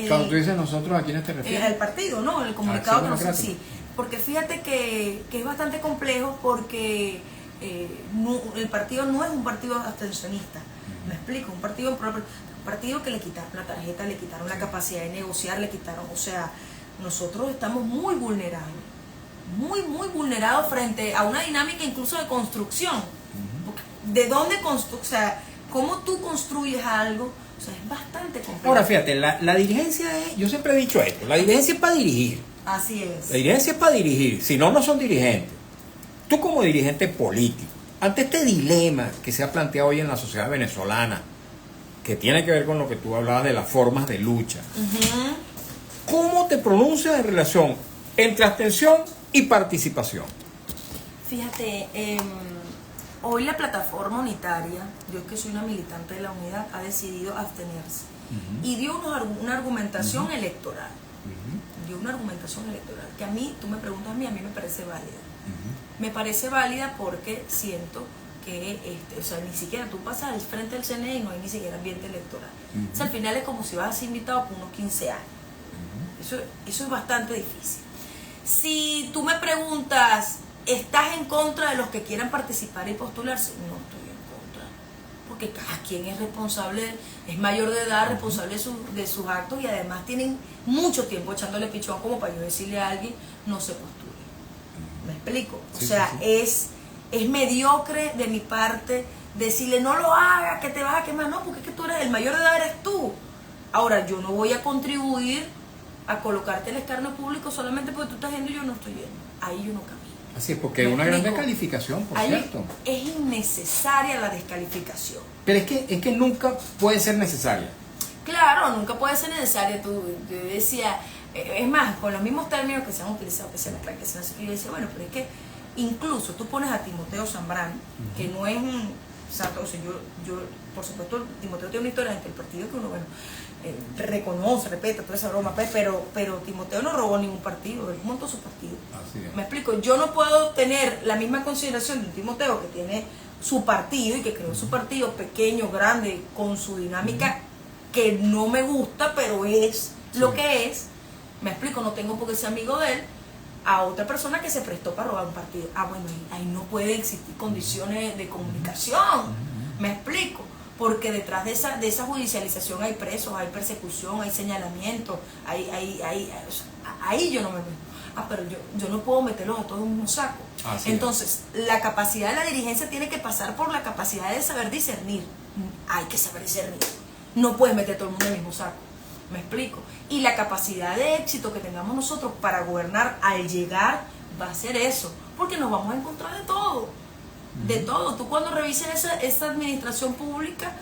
cuando tú dices nosotros, ¿a quiénes te refieres? El partido, ¿no? El comunicado que nosotros, sí. Porque fíjate que es bastante complejo porque el partido no es un partido abstencionista. Me explico, un partido que le quitaron la tarjeta, le quitaron la capacidad de negociar, le quitaron, o sea, nosotros estamos muy vulnerables, muy vulnerados frente a una dinámica incluso de construcción. ¿De dónde o sea, cómo tú construyes algo? O sea, es bastante complejo. Ahora fíjate, la dirigencia es, yo siempre he dicho esto, la dirigencia es para dirigir. Así es. La dirigencia es para dirigir, si no, no son dirigentes. Tú como dirigente político, ante este dilema que se ha planteado hoy en la sociedad venezolana, que tiene que ver con lo que tú hablabas de las formas de lucha, ¿cómo te pronuncias en relación entre abstención y participación? Fíjate, hoy la plataforma unitaria, yo que soy una militante de la unidad, ha decidido abstenerse y dio una argumentación electoral. Dio una argumentación electoral que a mí, tú me preguntas a mí me parece válida. Me parece válida porque siento que o sea, ni siquiera tú pasas al frente del CNE y no hay ni siquiera ambiente electoral. O sea, al final es como si vas a ser invitado por unos 15 años. Eso es bastante difícil. Si tú me preguntas, ¿estás en contra de los que quieran participar y postularse? No estoy en contra, porque cada quien es responsable, es mayor de edad, responsable de sus actos, y además tienen mucho tiempo echándole pichón como para yo decirle a alguien, no se postule. ¿Me explico? O sea, es mediocre de mi parte decirle no lo hagas, que te vas a quemar. No, porque es que tú eres el mayor de edad, eres tú. Ahora, yo no voy a contribuir a colocarte el escarnio público solamente porque tú estás yendo y yo no estoy yendo. Ahí yo no camino. Así es, porque hay una gran descalificación, por cierto. Es innecesaria la descalificación. Pero es que nunca puede ser necesaria. Claro, nunca puede ser necesaria. Yo decía, es más, con los mismos términos que se han utilizado, que se la que se hace, yo decía, bueno, pero es que incluso tú pones a Timoteo Zambrano, que no es un santo, o sea, yo por supuesto, Timoteo tiene una historia entre el partido que uno, bueno, reconoce, respeta toda esa broma, pero Timoteo no robó ningún partido, él montó su partido. Así es. Me explico, yo no puedo tener la misma consideración de un Timoteo que tiene su partido y que creó su partido pequeño, grande, con su dinámica que no me gusta, pero es lo que es. Me explico, no tengo por qué ser amigo de él, a otra persona que se prestó para robar un partido. Bueno, ahí no pueden existir condiciones de comunicación. Me explico, porque detrás de esa judicialización hay presos, hay persecución, hay señalamiento, ahí yo no me meto. Pero yo no puedo meterlos a todos en un mismo saco. Entonces, la capacidad de la dirigencia tiene que pasar por la capacidad de saber discernir. Hay que saber discernir. No puedes meter a todo el mundo en el mismo saco. ¿Me explico? Y la capacidad de éxito que tengamos nosotros para gobernar al llegar va a ser eso, porque nos vamos a encontrar de todo. De todo. Tú cuando revises esa administración pública,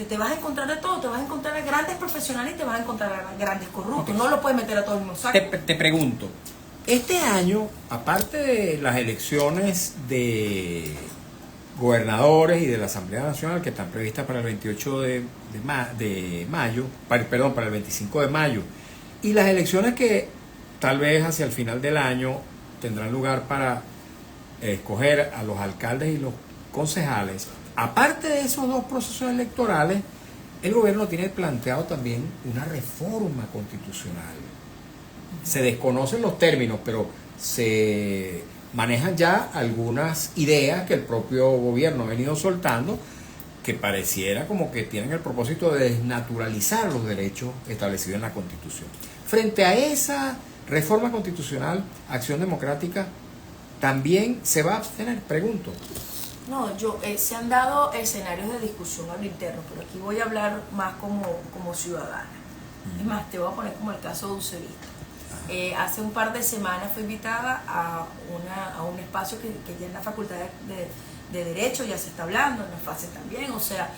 te vas a encontrar de todo. Te vas a encontrar a grandes profesionales y te vas a encontrar a grandes corruptos. No lo puedes meter a todo el mismo saco. Te pregunto, este año, aparte de las elecciones de gobernadores y de la Asamblea Nacional que están previstas para el 28 de mayo, perdón, para el 25 de mayo, y las elecciones que tal vez hacia el final del año tendrán lugar para escoger a los alcaldes y los concejales. Aparte de esos dos procesos electorales, el gobierno tiene planteado también una reforma constitucional. Se desconocen los términos, pero se manejan ya algunas ideas que el propio gobierno ha venido soltando, que pareciera como que tienen el propósito de desnaturalizar los derechos establecidos en la Constitución. Frente a esa reforma constitucional, Acción Democrática también se va a abstener, pregunto. No, se han dado escenarios de discusión a lo interno, pero aquí voy a hablar más como ciudadana. Es más, te voy a poner como el caso de Ucevita. Hace un par de semanas fui invitada a un espacio que ya en la Facultad de Derecho ya se está hablando, en la FACE también, o sea,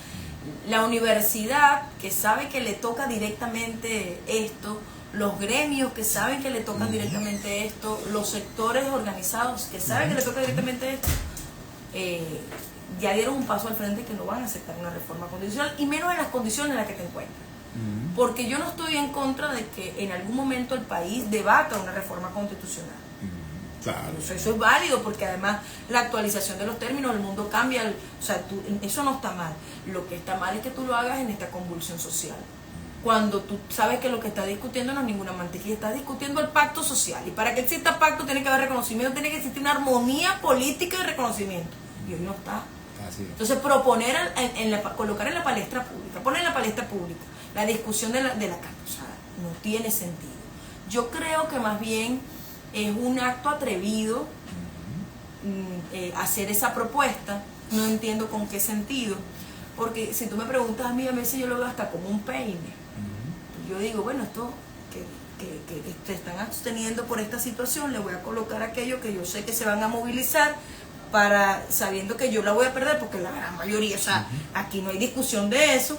la universidad que sabe que le toca directamente esto, los gremios que saben que le tocan directamente esto, los sectores organizados que saben que le toca directamente esto, ya dieron un paso al frente que no van a aceptar una reforma constitucional, y menos en las condiciones en las que te encuentras. Porque yo no estoy en contra de que en algún momento el país debata una reforma constitucional. Claro. Eso es válido, porque además la actualización de los términos, el mundo cambia, o sea, eso no está mal. Lo que está mal es que tú lo hagas en esta convulsión social. Cuando tú sabes que lo que estás discutiendo no es ninguna mantequilla, estás discutiendo el pacto social. Y para que exista pacto tiene que haber reconocimiento, tiene que existir una armonía política de reconocimiento. Y hoy no está. Así es. Entonces proponer, colocar en la palestra pública, poner en la palestra pública la discusión de la Carta, o sea, no tiene sentido. Yo creo que más bien es un acto atrevido hacer esa propuesta. No entiendo con qué sentido, porque si tú me preguntas a veces yo lo veo hasta como un peine. Yo digo, bueno, esto que te están absteniendo por esta situación, le voy a colocar aquello que yo sé que se van a movilizar, sabiendo que yo la voy a perder, porque la gran mayoría, o sea, aquí no hay discusión de eso,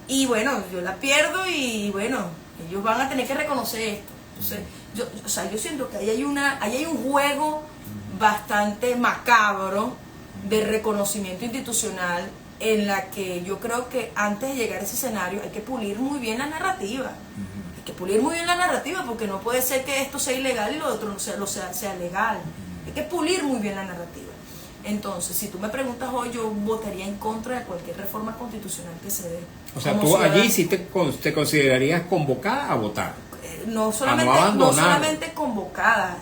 y bueno, yo la pierdo, y bueno, ellos van a tener que reconocer esto. Entonces, yo siento que ahí hay un juego bastante macabro de reconocimiento institucional, en la que yo creo que antes de llegar a ese escenario hay que pulir muy bien la narrativa. Hay que pulir muy bien la narrativa, porque no puede ser que esto sea ilegal y lo otro no sea legal. Hay que pulir muy bien la narrativa. Entonces, si tú me preguntas hoy, yo votaría en contra de cualquier reforma constitucional que se dé. O sea, tú allí sí te considerarías convocada a votar. No solamente convocada,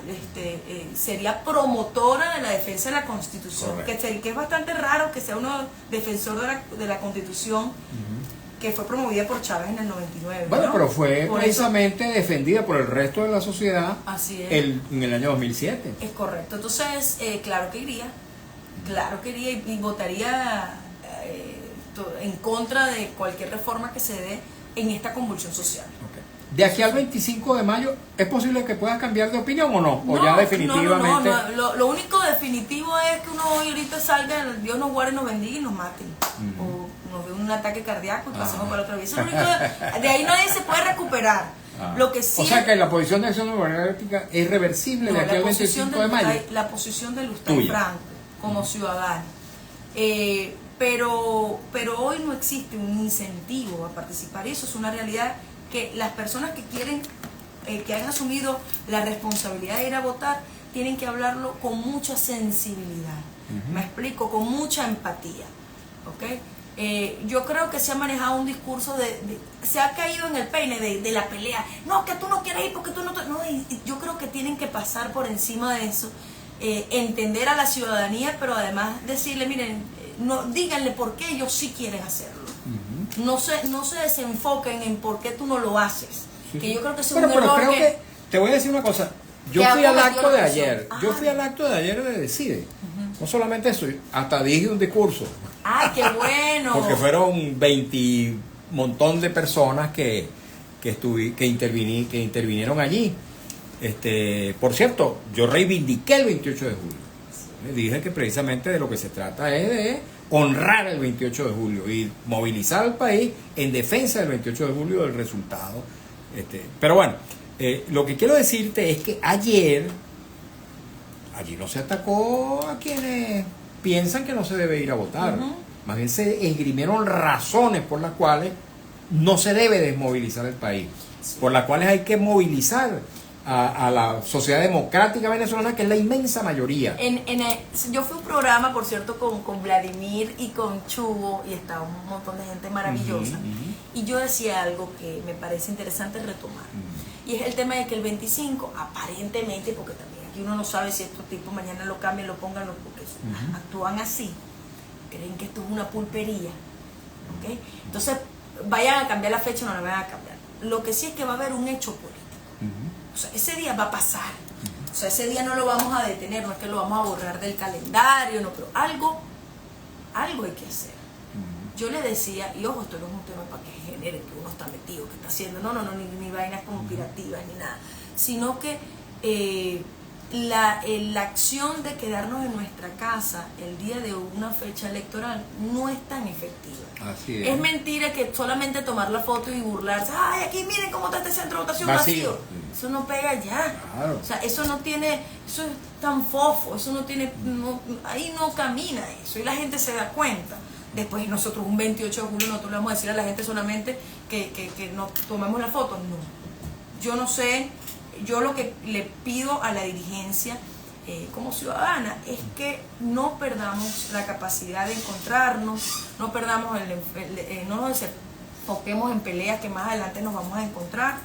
sería promotora de la defensa de la Constitución, que es bastante raro que sea uno defensor de la Constitución, que fue promovida por Chávez en el 99. Bueno, ¿no? pero fue precisamente defendida por el resto de la sociedad. Así es. En el año 2007. Es correcto. Entonces, claro que iría y votaría en contra de cualquier reforma que se dé en esta convulsión social. Okay. De aquí al 25 de mayo, ¿es posible que puedas cambiar de opinión o no? ¿O ya definitivamente? No. Lo único definitivo es que uno hoy ahorita salga, Dios nos guarde, nos bendiga y nos mate. O nos dé un ataque cardíaco y pasemos para otra vez. Eso es lo único, de ahí nadie se puede recuperar. Lo que sí, o sea que la posición de Acción Democrática es reversible de aquí al 25 de mayo. La posición de Lustay Franco como ciudadano. Pero hoy no existe un incentivo a participar, y eso es una realidad que las personas que quieren, que han asumido la responsabilidad de ir a votar, tienen que hablarlo con mucha sensibilidad. Me explico, con mucha empatía. ¿Okay? Yo creo que se ha manejado un discurso se ha caído en el peine de la pelea. No, que tú no quieres ir porque tú no... yo creo que tienen que pasar por encima de eso, entender a la ciudadanía, pero además decirle, miren, díganle por qué ellos sí quieren hacerlo. No se desenfoquen en por qué tú no lo haces. Sí. Que yo creo que es un error. Pero creo que te voy a decir una cosa. Yo fui al acto de ayer. Yo fui al acto de ayer de Decide. No solamente eso, hasta dije un discurso. ¡Ay, qué bueno! Porque fueron 20 montón de personas que intervinieron allí. Por cierto, yo reivindiqué el 28 de julio. Dije que precisamente de lo que se trata es de honrar el 28 de julio y movilizar al país en defensa del 28 de julio, del resultado. Pero bueno, lo que quiero decirte es que allí no se atacó a quienes piensan que no se debe ir a votar. Más bien se esgrimieron razones por las cuales no se debe desmovilizar el país, por las cuales hay que movilizar a la sociedad democrática venezolana, que es la inmensa mayoría. Yo fui a un programa, por cierto, con Vladimir y con Chugo, y estaba un montón de gente maravillosa, y yo decía algo que me parece interesante retomar, y es el tema de que el 25, aparentemente, porque también aquí uno no sabe si estos tipos mañana lo cambian, lo pongan, porque actúan así, creen que esto es una pulpería, ¿okay? Entonces vayan a cambiar la fecha o no la vayan a cambiar. Lo que sí es que va a haber un hecho político. O sea, ese día va a pasar. O sea, ese día no lo vamos a detener, no es que lo vamos a borrar del calendario, no, pero algo hay que hacer. Yo le decía, y ojo, esto no es un tema para que genere que uno está metido, que está haciendo, no, ni vainas conspirativas ni nada, sino que la acción de quedarnos en nuestra casa el día de una fecha electoral no es tan efectiva. Así es mentira que solamente tomar la foto y burlarse, ay, aquí miren cómo está este centro de votación vacío. Eso no pega ya. Claro. O sea, eso no tiene, eso es tan fofo, eso no tiene, ahí no camina eso, y la gente se da cuenta. Después nosotros un 28 de julio nosotros le vamos a decir a la gente solamente que no tomemos la foto. No, yo no sé. Yo lo que le pido a la dirigencia como ciudadana es que no perdamos la capacidad de encontrarnos, no perdamos no nos enfoquemos en peleas que más adelante nos vamos a encontrar,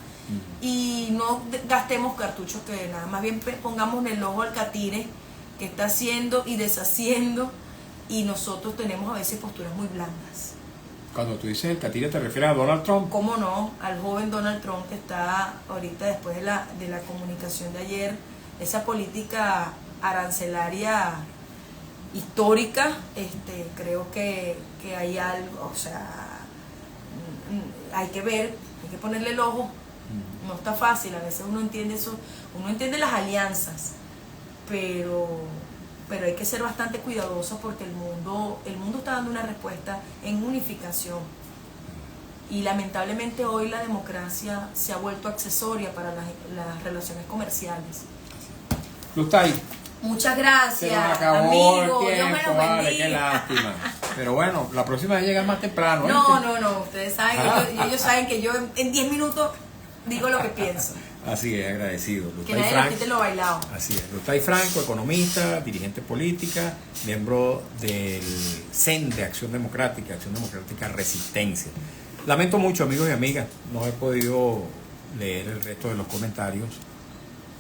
y no gastemos cartuchos que nada, más bien pongamos en el ojo al catire que está haciendo y deshaciendo, y nosotros tenemos a veces posturas muy blandas. Cuando tú dices el catire, ¿te refieres a Donald Trump? ¿Cómo no? Al joven Donald Trump, que está ahorita, después de la comunicación de ayer, esa política arancelaria histórica, creo que hay algo, o sea, hay que ver, hay que ponerle el ojo. No está fácil, a veces uno entiende eso, uno entiende las alianzas, pero hay que ser bastante cuidadosos, porque el mundo está dando una respuesta en unificación, y lamentablemente hoy la democracia se ha vuelto accesoria para las relaciones comerciales. Lustay, muchas gracias, se nos acabó amigo, el tiempo, Dios me los vale, bendiga. qué lástima. Pero bueno, la próxima vez llega más temprano. No, ustedes saben, ellos saben que yo en 10 minutos digo lo que pienso. Así es, agradecido. Que nadie le quite lo bailado. Así es. Lustay Franco, economista, dirigente política, miembro del CEN de Acción Democrática Resistencia. Lamento mucho, amigos y amigas, no he podido leer el resto de los comentarios,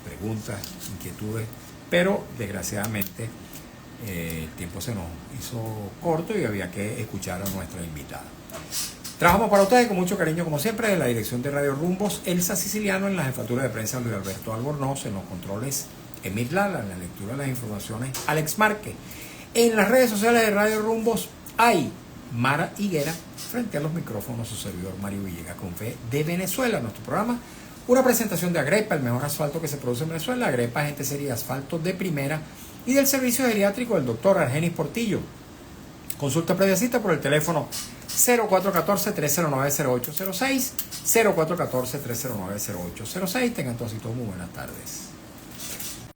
preguntas, inquietudes, pero desgraciadamente el tiempo se nos hizo corto y había que escuchar a nuestra invitada. Trabajamos para ustedes con mucho cariño, como siempre, en la dirección de Radio Rumbos, Elsa Siciliano, en la jefatura de prensa Luis Alberto Albornoz, en los controles Emir Lala, en la lectura de las informaciones Alex Márquez. En las redes sociales de Radio Rumbos hay Mara Higuera, frente a los micrófonos su servidor Mario Villegas con Fe de Venezuela. Nuestro programa, una presentación de Agrepa, el mejor asfalto que se produce en Venezuela. Agrepa, gente seria, asfalto de primera, y del servicio geriátrico del doctor Argenis Portillo. Consulta previa cita por el teléfono 0414-309-0806, 0414-309-0806. Tengan todos y todos muy buenas tardes.